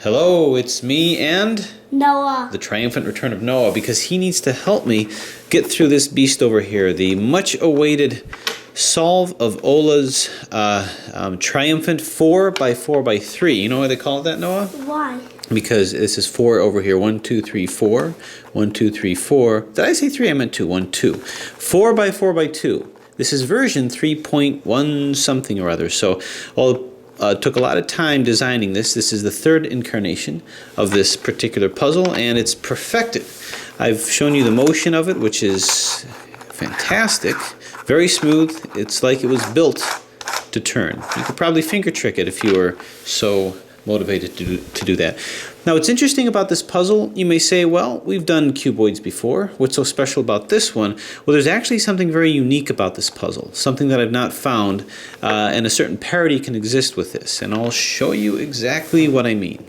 Hello, it's me and Noah. the triumphant return of Noah, because he needs to help me get through this beast over here, the much-awaited solve of Ola's triumphant 4x4x3. You know why they call it that, Noah? Why? Because this is 4 over here. 1, 2, 3, 4. 1, 2, 3, 4. Did I say 3? I meant 2. 1, 2. 4x4x2. This is version 3.1 something or other. So took a lot of time designing this. This is the third incarnation of this particular puzzle, and it's perfected. I've shown you the motion of it, which is fantastic. Very smooth. It's like it was built to turn. You could probably finger trick it if you were so motivated to do that. Now, what's interesting about this puzzle, you may say, well, we've done cuboids before. What's so special about this one? Well, there's actually something very unique about this puzzle, something that I've not found, and a certain parity can exist with this, and I'll show you exactly what I mean.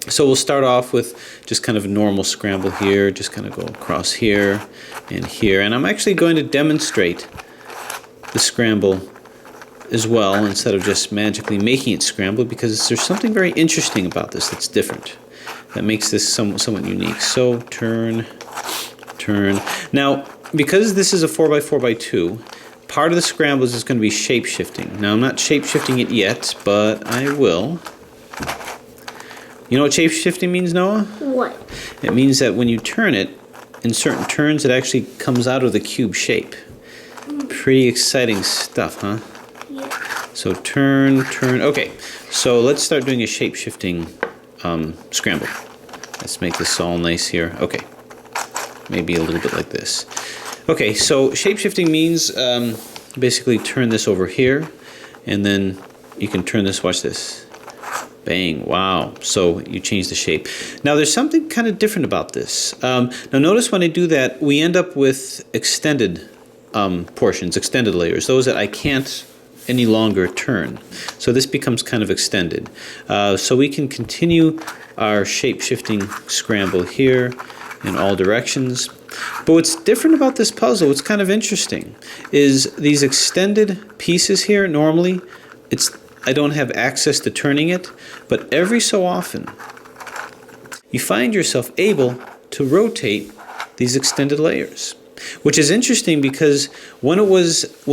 So we'll start off with just kind of a normal scramble here, just kind of go across here, and I'm actually going to demonstrate the scramble as well, instead of just magically making it scramble, because there's something very interesting about this that's different, that makes this somewhat unique. So turn. Now, because this is a 4x4x2, part of the scramble is going to be shape-shifting. Now, I'm not shape-shifting it yet, but I will. You know what shape-shifting means, Noah? What? It means that when you turn it, in certain turns, it actually comes out of the cube shape. Pretty exciting stuff, huh? So turn. Okay, so let's start doing a shape-shifting scramble. Let's make this all nice here. Okay, maybe a little bit like this. Okay, so shape-shifting means basically turn this over here, and then you can turn this, watch this. Bang, wow. So you change the shape. Now there's something kind of different about this. Now notice when I do that, we end up with extended portions, extended layers, those that I can't any longer turn. So this becomes kind of extended. So we can continue our shape-shifting scramble here in all directions. But what's different about this puzzle, what's kind of interesting, is these extended pieces here, normally, I don't have access to turning it, but every so often, you find yourself able to rotate these extended layers. Which is interesting because when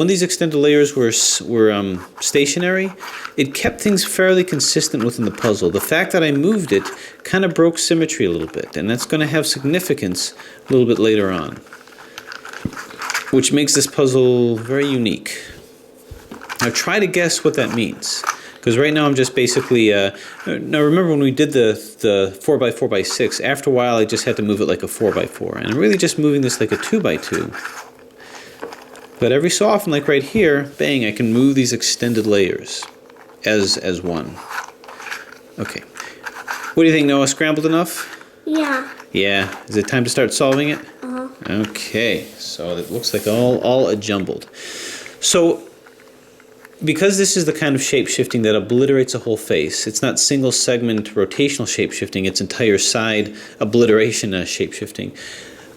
these extended layers were stationary, it kept things fairly consistent within the puzzle. The fact that I moved it kind of broke symmetry a little bit, and that's going to have significance a little bit later on, which makes this puzzle very unique. Now try to guess what that means. Because right now I'm just basically, now remember when we did the 4x4x6, after a while I just had to move it like a 4x4. And I'm really just moving this like a 2x2. But every so often, like right here, bang, I can move these extended layers as one. Okay. What do you think, Noah? Scrambled enough? Yeah. Yeah. Is it time to start solving it? Uh-huh. Okay. So it looks like all jumbled. So because this is the kind of shape-shifting that obliterates a whole face, it's not single-segment rotational shape-shifting, it's entire side obliteration shape-shifting.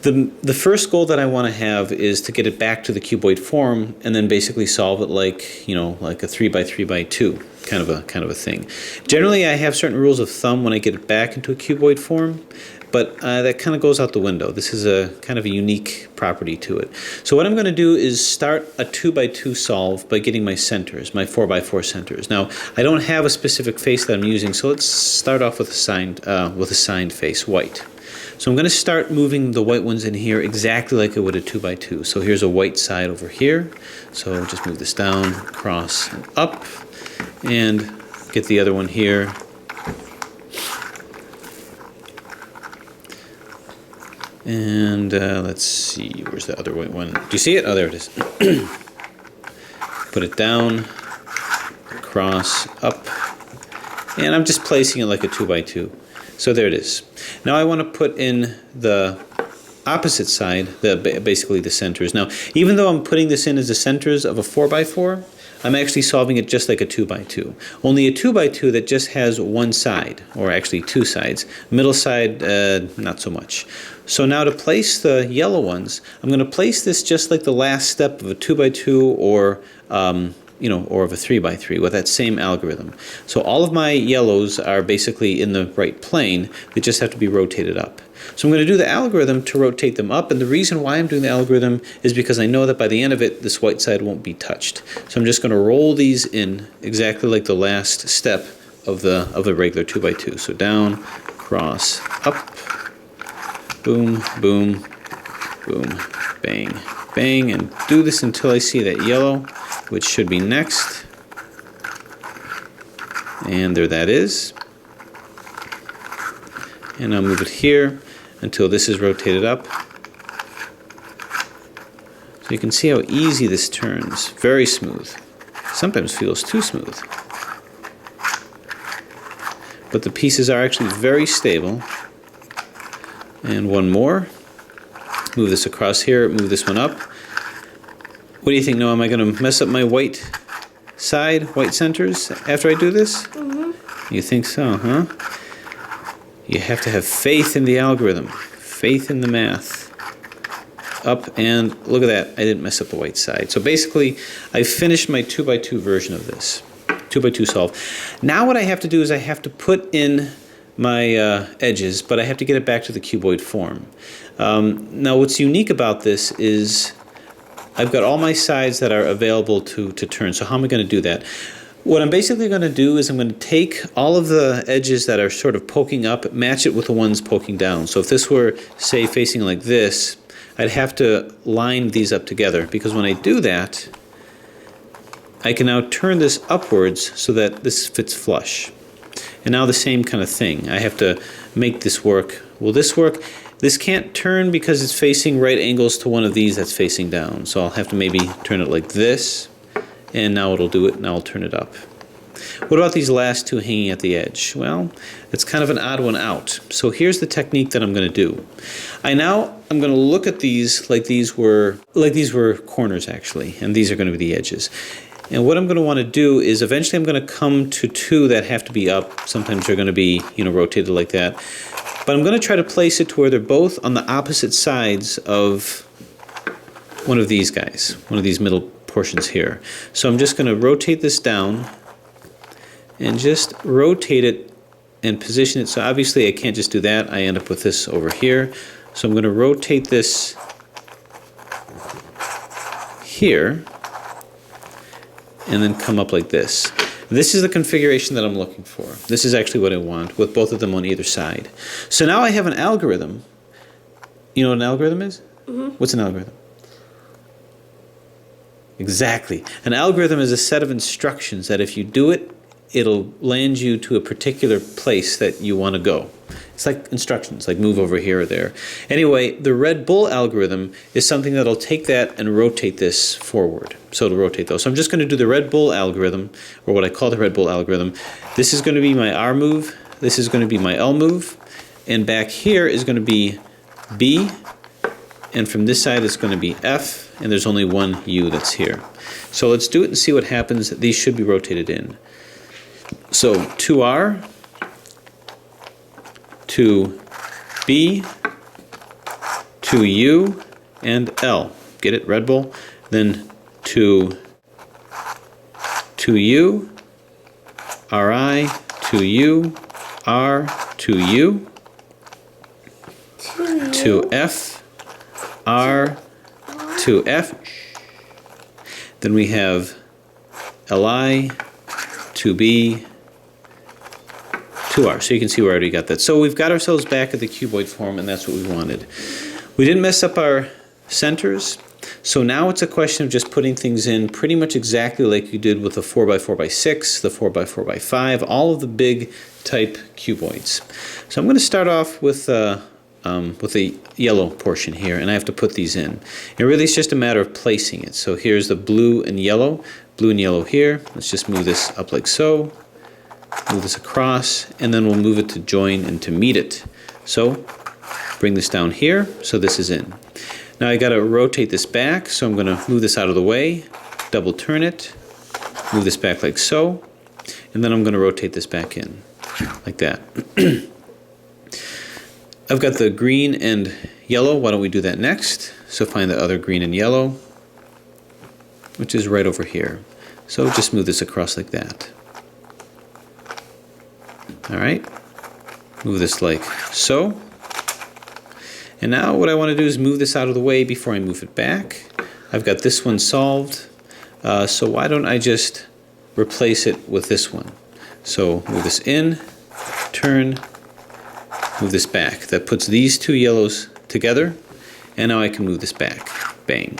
The first goal that I want to have is to get it back to the cuboid form and then basically solve it like, you know, like a 3x3x2 kind of a thing. Generally, I have certain rules of thumb when I get it back into a cuboid form, but that kind of goes out the window. This is a kind of a unique property to it. So what I'm going to do is start a 2x2 solve by getting my centers, my 4x4 centers. Now, I don't have a specific face that I'm using, so let's start off with a signed face, white. So I'm going to start moving the white ones in here exactly like I would a 2x2. So here's a white side over here. So just move this down, across, and up, and get the other one here. And let's see, where's the other white one? Do you see it? Oh, there it is. Put it down, across, up, and I'm just placing it like a 2x2. So there it is. Now I want to put in the opposite side, basically the centers. Now, even though I'm putting this in as the centers of a 4x4, I'm actually solving it just like a 2x2. Only a 2x2 that just has one side, or actually two sides. Middle side, not so much. So now to place the yellow ones, I'm going to place this just like the last step of a 2x2 or or of a 3 by 3 with that same algorithm. So all of my yellows are basically in the right plane. They just have to be rotated up. So I'm going to do the algorithm to rotate them up, and the reason why I'm doing the algorithm is because I know that by the end of it, this white side won't be touched. So I'm just going to roll these in exactly like the last step of the regular 2 by 2. So down, cross, up, boom, boom, boom, bang, bang, and do this until I see that yellow, which should be next. And there that is. And I'll move it here until this is rotated up. So you can see how easy this turns. Very smooth. Sometimes feels too smooth. But the pieces are actually very stable. And one more. Move this across here, move this one up. What do you think, Noah? Am I going to mess up my white side, white centers after I do this? Mm-hmm. You think so, huh? You have to have faith in the algorithm, faith in the math. Up, and look at that, I didn't mess up the white side. So basically, I finished my 2 by 2 version of this, 2 by 2 solve. Now what I have to do is I have to put in my edges, but I have to get it back to the cuboid form. Now what's unique about this is I've got all my sides that are available to turn. So how am I going to do that? What I'm basically going to do is I'm going to take all of the edges that are sort of poking up, match it with the ones poking down. So if this were, say, facing like this, I'd have to line these up together, because when I do that, I can now turn this upwards so that this fits flush. And now the same kind of thing. I have to make this work. Will this work? This can't turn because it's facing right angles to one of these that's facing down. So I'll have to maybe turn it like this. And now it'll do it. Now I'll turn it up. What about these last two hanging at the edge? Well, it's kind of an odd one out. So here's the technique that I'm going to do. I'm going to look at these like these were corners actually, and these are going to be the edges. And what I'm going to want to do is eventually I'm going to come to two that have to be up. Sometimes they're going to be, rotated like that. But I'm going to try to place it to where they're both on the opposite sides of one of these guys, one of these middle portions here. So I'm just going to rotate this down and just rotate it and position it. So obviously I can't just do that. I end up with this over here. So I'm going to rotate this here and then come up like this. This is the configuration that I'm looking for. This is actually what I want, with both of them on either side. So now I have an algorithm. You know what an algorithm is? Mm-hmm. What's an algorithm? Exactly. An algorithm is a set of instructions that if you do it, it'll land you to a particular place that you want to go. It's like instructions, like move over here or there. Anyway, the Red Bull algorithm is something that'll take that and rotate this forward. So it'll rotate those. So I'm just going to do the Red Bull algorithm, or what I call the Red Bull algorithm. This is going to be my R move. This is going to be my L move. And back here is going to be B. And from this side it's going to be F. And there's only one U that's here. So let's do it and see what happens. These should be rotated in. So 2R, 2B, 2U, and L. Get it? Red Bull. Then 2U, RI, 2U, R, 2U, 2F, R, 2F. Then we have LI, 2B, 2R. So you can see we already got that. So we've got ourselves back at the cuboid form, and that's what we wanted. We didn't mess up our centers. So now it's a question of just putting things in pretty much exactly like you did with the 4x4x6, the 4x4x5, all of the big type cuboids. So I'm going to start off with the yellow portion here, and I have to put these in. And really it's just a matter of placing it. So here's the blue and yellow here. Let's just move this up like so. Move this across, and then we'll move it to join and to meet it. So bring this down here, so this is in. Now I got to rotate this back, so I'm going to move this out of the way, double turn it, move this back like so, and then I'm going to rotate this back in, like that. I've got the green and yellow. Why don't we do that next? So find the other green and yellow, which is right over here. So just move this across like that. All right, move this like so. And now what I want to do is move this out of the way before I move it back. I've got this one solved, so why don't I just replace it with this one? So move this in, turn, move this back. That puts these two yellows together, and now I can move this back. Bang.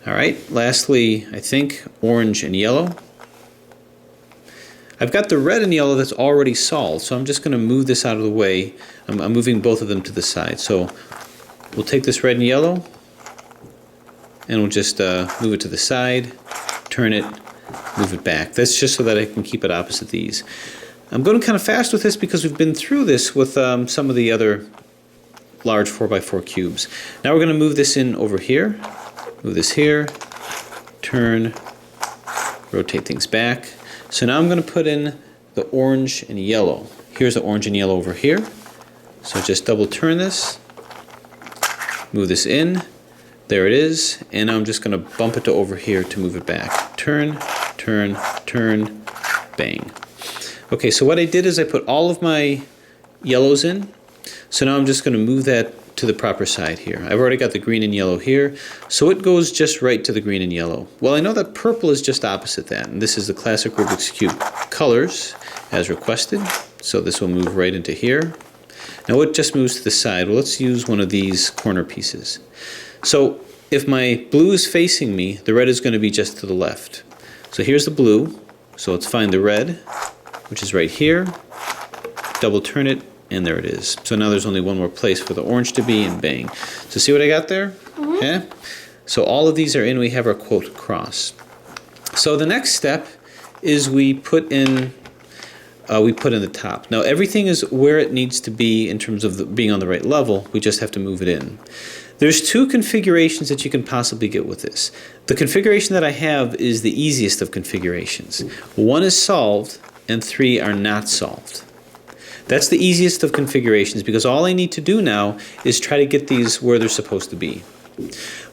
All right, lastly, I think orange and yellow. I've got the red and yellow that's already solved, so I'm just going to move this out of the way. I'm moving both of them to the side. So we'll take this red and yellow, and we'll just move it to the side, turn it, move it back. That's just so that I can keep it opposite these. I'm going kind of fast with this because we've been through this with some of the other large 4x4 cubes. Now we're going to move this in over here, move this here, turn, rotate things back. So now I'm going to put in the orange and yellow. Here's the orange and yellow over here. So just double turn this, move this in, there it is, and now I'm just going to bump it to over here to move it back. Turn, turn, turn, bang. Okay, so what I did is I put all of my yellows in, so now I'm just going to move that to the proper side here. I've already got the green and yellow here, so it goes just right to the green and yellow. Well, I know that purple is just opposite that, and this is the classic Rubik's Cube colors as requested, so this will move right into here. Now what just moves to the side? Well, let's use one of these corner pieces. So if my blue is facing me, the red is going to be just to the left. So here's the blue, so let's find the red, which is right here, double turn it, and there it is. So now there's only one more place for the orange to be, and bang. So see what I got there? Mm-hmm. Yeah? So all of these are in, we have our quote cross. So the next step is we put in the top. Now everything is where it needs to be in terms of being on the right level, we just have to move it in. There's two configurations that you can possibly get with this. The configuration that I have is the easiest of configurations. One is solved, and three are not solved. That's the easiest of configurations because all I need to do now is try to get these where they're supposed to be.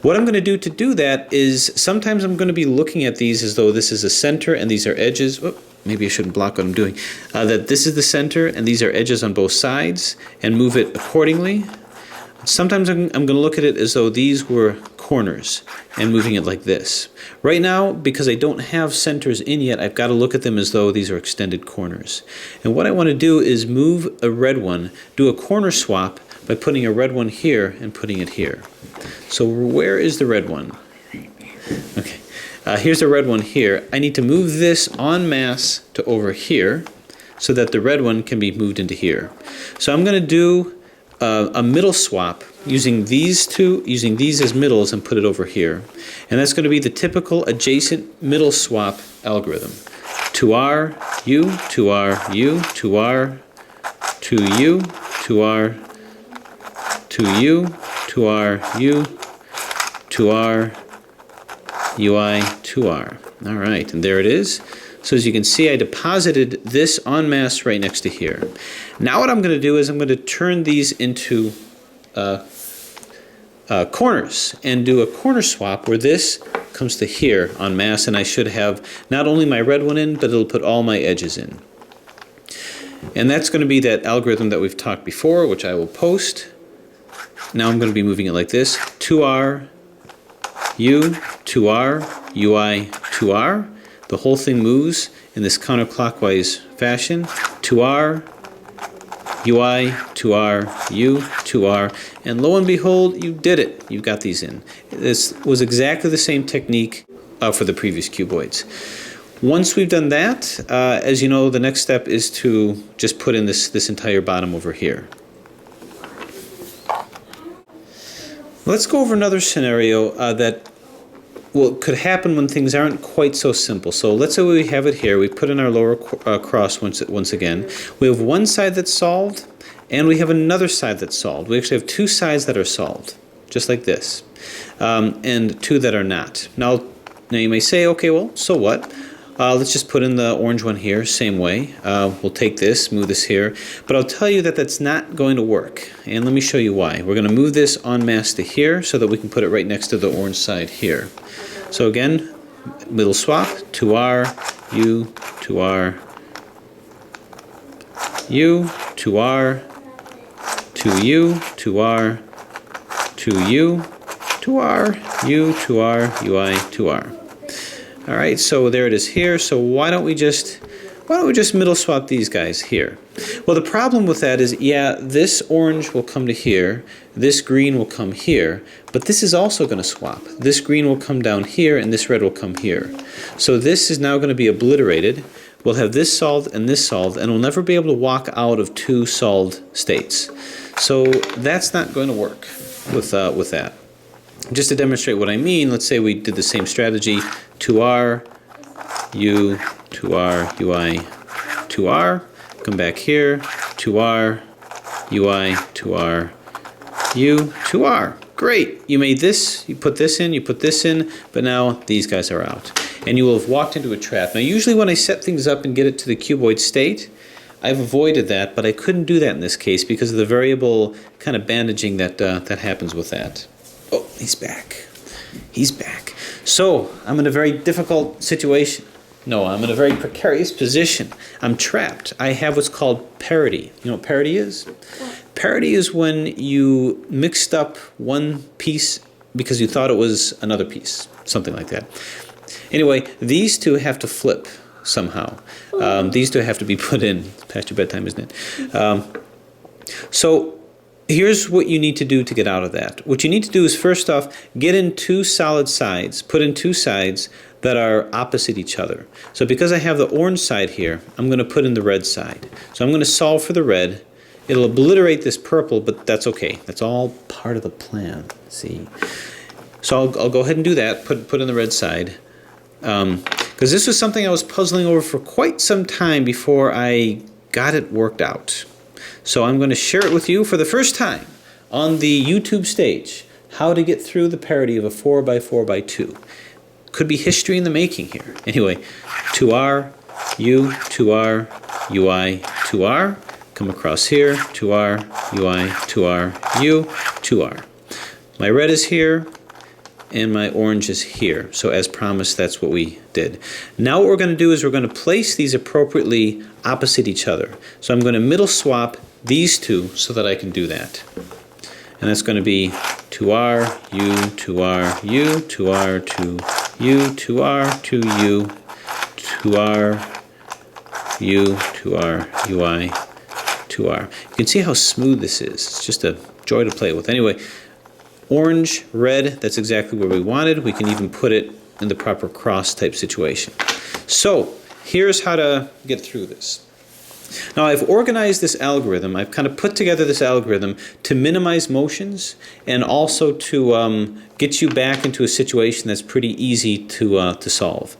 What I'm going to do that is sometimes I'm going to be looking at these as though this is a center and these are edges. Oh, maybe I shouldn't block what I'm doing. That this is the center and these are edges on both sides and move it accordingly. Sometimes I'm going to look at it as though these were corners and moving it like this. Right now, because I don't have centers in yet, I've got to look at them as though these are extended corners. And what I want to do is move a red one, do a corner swap by putting a red one here and putting it here. So where is the red one? Okay, here's the red one here. I need to move this en masse to over here so that the red one can be moved into here. So I'm going to do a middle swap using these as middles and put it over here. And that's going to be the typical adjacent middle swap algorithm. 2R, U, 2R, U, 2R, 2U, 2R, 2U, 2R, U, 2R, UI, 2R. All right, and there it is. So as you can see, I deposited this en masse right next to here. Now what I'm going to do is I'm going to turn these into corners and do a corner swap where this comes to here en masse, and I should have not only my red one in, but it'll put all my edges in. And that's going to be that algorithm that we've talked before, which I will post. Now I'm going to be moving it like this. 2R, U, 2R, UI, 2R. The whole thing moves in this counterclockwise fashion. 2R, UI, 2R, U, 2R, and lo and behold, you did it. You got these in. This was exactly the same technique for the previous cuboids. Once we've done that, as you know, the next step is to just put in this entire bottom over here. Let's go over another scenario that could happen when things aren't quite so simple. So let's say we have it here. We put in our lower cross once again. We have one side that's solved, and we have another side that's solved. We actually have two sides that are solved, just like this, and two that are not. Now you may say, okay, well, so what? Let's just put in the orange one here, same way. We'll take this, move this here. But I'll tell you that that's not going to work. And let me show you why. We're going to move this en masse to here so that we can put it right next to the orange side here. So again, middle swap, to R, U, to R, U, to R, to U, to R, to U, to R, U, to R, UI, to R. All right, so there it is here. So why don't we just middle swap these guys here? Well, the problem with that is, yeah, this orange will come to here, this green will come here, but this is also going to swap. This green will come down here, and this red will come here. So this is now going to be obliterated. We'll have this solved, and we'll never be able to walk out of two solved states. So that's not going to work with that. Just to demonstrate what I mean, let's say we did the same strategy, 2R, U, 2R, UI, 2R, come back here, 2R, UI, 2R, U, 2R. Great, you made this, you put this in, but now these guys are out. And you will have walked into a trap. Now usually when I set things up and get it to the cuboid state, I've avoided that, but I couldn't do that in this case because of the variable kind of bandaging that happens with that. Oh, he's back. He's back. So, I'm in a very difficult situation. No, I'm in a very precarious position. I'm trapped. I have what's called parity. You know what parity is? What? Parity is when you mixed up one piece because you thought it was another piece. Something like that. Anyway, these two have to flip somehow. These two have to be put in. It's past your bedtime, isn't it? So, here's what you need to do to get out of that. What you need to do is, first off, get in two solid sides. Put in two sides that are opposite each other. So because I have the orange side here, I'm going to put in the red side. So I'm going to solve for the red. It'll obliterate this purple, but that's okay. That's all part of the plan. See? So I'll go ahead and do that. Put in the red side. Because this was something I was puzzling over for quite some time before I got it worked out. So I'm going to share it with you for the first time on the YouTube stage, how to get through the parity of a 4x4x2. Could be history in the making here. Anyway, 2R, U, 2R, UI, 2R. Come across here, 2R, UI, 2R, U, 2R. My red is here, and my orange is here. So as promised, that's what we did. Now what we're going to do is we're going to place these appropriately opposite each other. So I'm going to middle swap these two so that I can do that. And that's going to be 2R, U, 2R, U, 2R, 2, U, 2R, 2U, 2R, U, 2R, UI, 2R. You can see how smooth this is. It's just a joy to play with. Anyway, orange, red, that's exactly where we wanted. We can even put it in the proper cross type situation. So here's how to get through this. Now I've organized this algorithm. I've kind of put together this algorithm to minimize motions and also to get you back into a situation that's pretty easy to solve.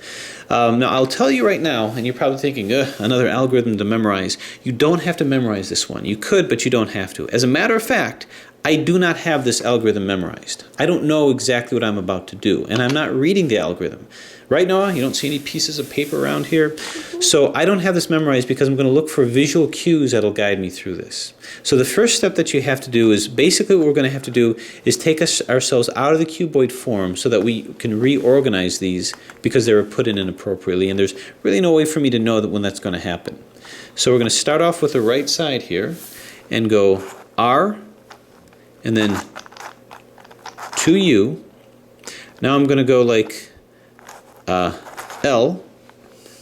Now I'll tell you right now, and you're probably thinking, another algorithm to memorize. You don't have to memorize this one. You could, but you don't have to. As a matter of fact, I do not have this algorithm memorized. I don't know exactly what I'm about to do, and I'm not reading the algorithm. Right now, you don't see any pieces of paper around here. So I don't have this memorized because I'm going to look for visual cues that'll guide me through this. So the first step that you have to do is, basically what we're going to have to do is take ourselves out of the cuboid form so that we can reorganize these because they were put in inappropriately, and there's really no way for me to know that when that's going to happen. So we're going to start off with the right side here and go R, and then 2U. Now I'm going to go like L.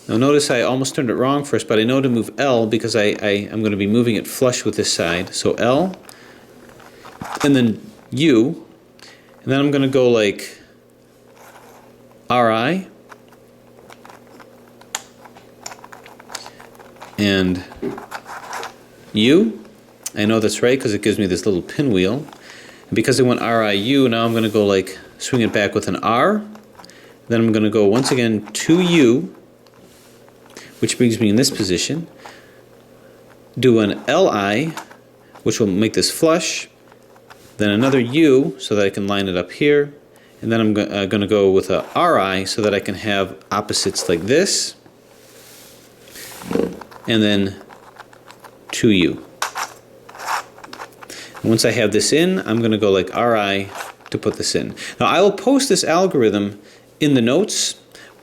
Now notice I almost turned it wrong first, but I know to move L because I'm going to be moving it flush with this side. So L, and then U, and then I'm going to go like RI, and U. I know that's right because it gives me this little pinwheel. And because I went RIU, now I'm going to go like swing it back with an R. Then I'm going to go once again 2U, which brings me in this position. Do an LI, which will make this flush. Then another U so that I can line it up here. And then I'm going to go with a RI so that I can have opposites like this. And then 2U. Once I have this in, I'm going to go like RI to put this in. Now I will post this algorithm in the notes,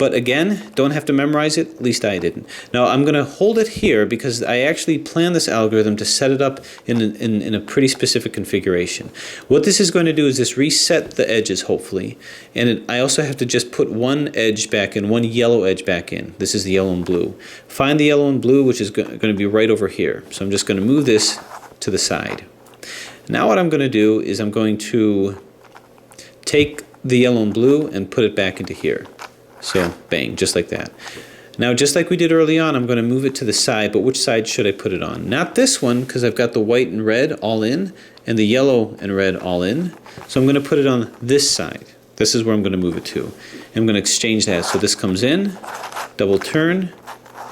But again, don't have to memorize it, at least I didn't. Now I'm going to hold it here because I actually planned this algorithm to set it up in a pretty specific configuration. What this is going to do is just reset the edges, hopefully. And I also have to just put one edge back in, one yellow edge back in. This is the yellow and blue. Find the yellow and blue, which is going to be right over here. So I'm just going to move this to the side. Now what I'm going to do is I'm going to take the yellow and blue and put it back into here. So bang, just like that. Now just like we did early on, I'm going to move it to the side, but which side should I put it on? Not this one, because I've got the white and red all in and the yellow and red all in. So I'm going to put it on this side. This is where I'm going to move it to. And I'm going to exchange that. So this comes in, double turn,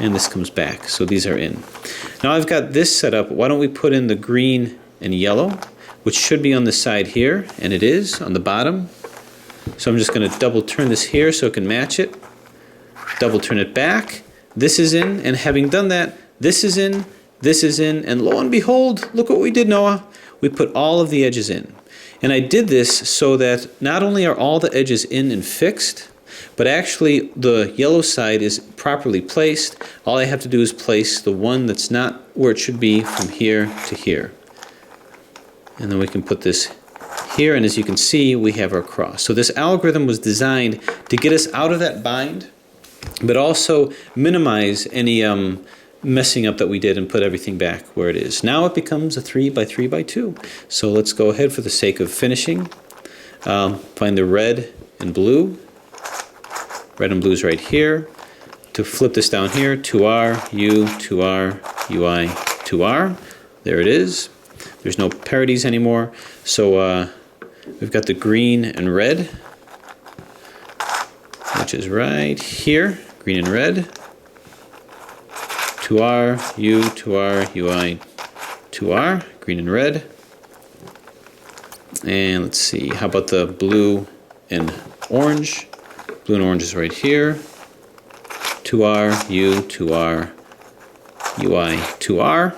and this comes back. So these are in. Now I've got this set up. Why don't we put in the green and yellow, which should be on the side here, and it is on the bottom. So I'm just going to double turn this here so it can match it. Double turn it back. This is in, and having done that, this is in, and lo and behold, look what we did, Noah. We put all of the edges in. And I did this so that not only are all the edges in and fixed, but actually the yellow side is properly placed. All I have to do is place the one that's not where it should be from here to here. And then we can put this here, and as you can see, we have our cross. So this algorithm was designed to get us out of that bind, but also minimize any messing up that we did and put everything back where it is. Now it becomes a 3 by 3 by 2. So let's go ahead for the sake of finishing. Find the red and blue. Red and blue is right here. To flip this down here, 2R, U, 2R, UI, 2R. There it is. There's no parodies anymore. So we've got the green and red, which is right here. Green and red. 2R, U, 2R, UI, 2R. Green and red. And let's see, how about the blue and orange? Blue and orange is right here. 2R, U, 2R, UI, 2R.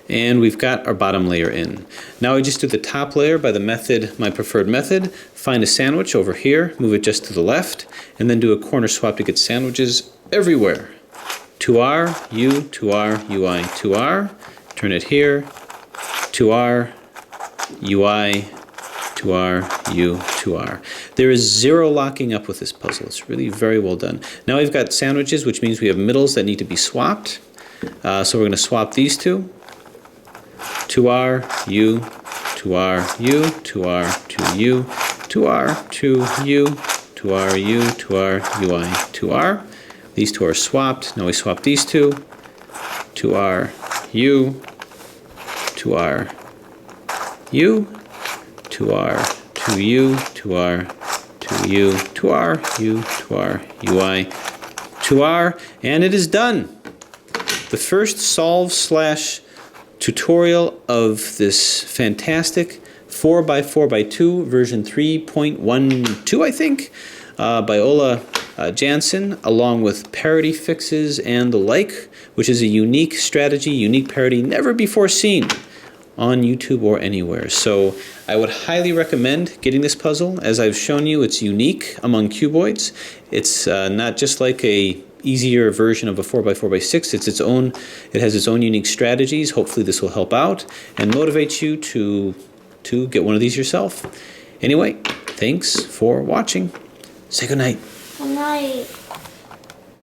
And we've got our bottom layer in. Now I just do the top layer by the method, my preferred method. Find a sandwich over here, move it just to the left, and then do a corner swap to get sandwiches everywhere. 2R, U, 2R, UI, 2R. Turn it here. 2R, UI, 2R, U, 2R. There is zero locking up with this puzzle. It's really very well done. Now we've got sandwiches, which means we have middles that need to be swapped. So we're going to swap these two. 2R, U, 2R, U, 2R, 2U, 2R, 2U, 2R, U, 2R, UI, 2R. These two are swapped. Now we swap these two. 2R, U, 2R, U, 2R, 2U, 2R, 2U, 2R, U, 2R, UI, 2R, and it is done. The first solve / tutorial of this fantastic 4x4x2 version 3.12, I think, by Ola Jansson, along with parity fixes and the like, which is a unique strategy, unique parody never before seen on YouTube or anywhere. So I would highly recommend getting this puzzle. As I've shown you, it's unique among cuboids. It's not just like a easier version of a 4x4x6. It has its own unique strategies. Hopefully this will help out and motivate you to get one of these yourself. Anyway, thanks for watching. Say good night. Good night.